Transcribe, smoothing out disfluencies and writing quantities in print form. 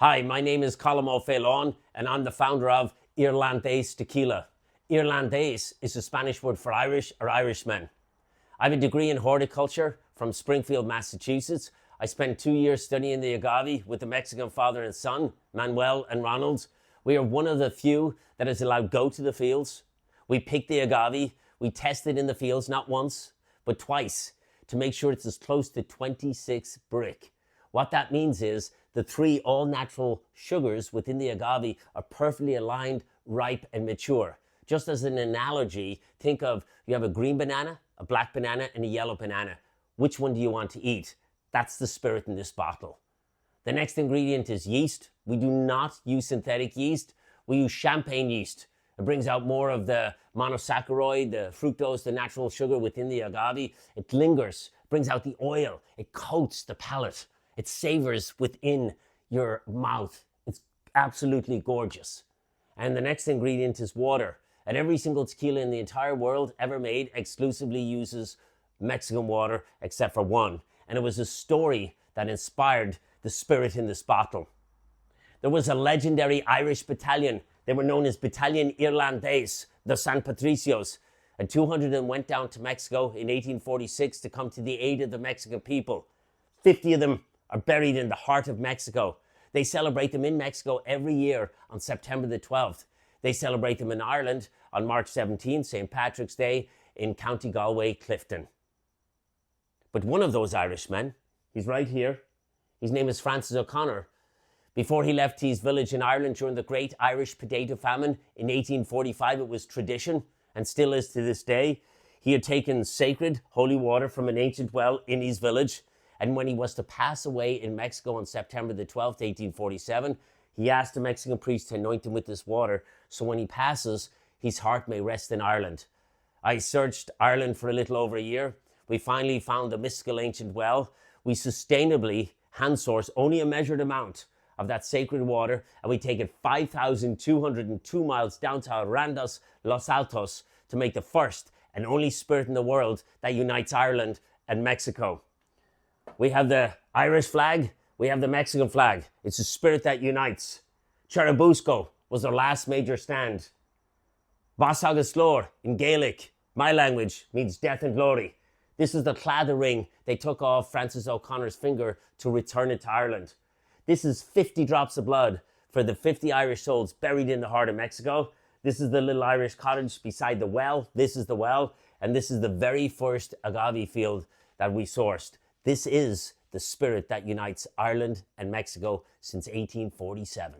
Hi, my name is Colm O'Faolain and I'm the founder of Irlandais Tequila. Irlandais is the Spanish word for Irish or Irishman. I have a degree in horticulture from Springfield, Massachusetts. I spent 2 years studying the agave with the Mexican father and son, Manuel and Ronald. We are one of the few that is allowed go to the fields. We pick the agave, we test it in the fields not once, but twice to make sure it's as close to 26 brick. What that means is the three all-natural sugars within the agave are perfectly aligned, ripe, and mature. Just as an analogy, think of you have a green banana, a black banana, and a yellow banana. Which one do you want to eat? That's the spirit in this bottle. The next ingredient is yeast. We do not use synthetic yeast. We use champagne yeast. It brings out more of the monosaccharide, the fructose, the natural sugar within the agave. It lingers, brings out the oil. It coats the palate. It savors within your mouth. It's absolutely gorgeous. And the next ingredient is water. And every single tequila in the entire world ever made exclusively uses Mexican water, except for one. And it was a story that inspired the spirit in this bottle. There was a legendary Irish battalion. They were known as Battalion Irlandais, the San Patricios. And 200 of them went down to Mexico in 1846 to come to the aid of the Mexican people. 50 of them are buried in the heart of Mexico. They celebrate them in Mexico every year on September the 12th. They celebrate them in Ireland on March 17th, St. Patrick's Day, in County Galway, Clifton. But one of those Irishmen, he's right here. His name is Francis O'Connor. Before he left his village in Ireland during the Great Irish Potato Famine in 1845, it was tradition, and still is to this day. He had taken sacred, holy water from an ancient well in his village, and when he was to pass away in Mexico on September the 12th, 1847, he asked the Mexican priest to anoint him with this water, so when he passes, his heart may rest in Ireland. I searched Ireland for a little over a year. We finally found the mystical ancient well. We sustainably hand source only a measured amount of that sacred water, and we take it 5,202 miles down to Arandas, Los Altos, to make the first and only spirit in the world that unites Ireland and Mexico. We have the Irish flag, we have the Mexican flag. It's a spirit that unites. Churubusco was their last major stand. Bás agus Glór in Gaelic, my language, means death and glory. This is the claddagh ring they took off Francis O'Connor's finger to return it to Ireland. This is 50 drops of blood for the 50 Irish souls buried in the heart of Mexico. This is the little Irish cottage beside the well. This is the well. And this is the very first agave field that we sourced. This is the spirit that unites Ireland and Mexico since 1847.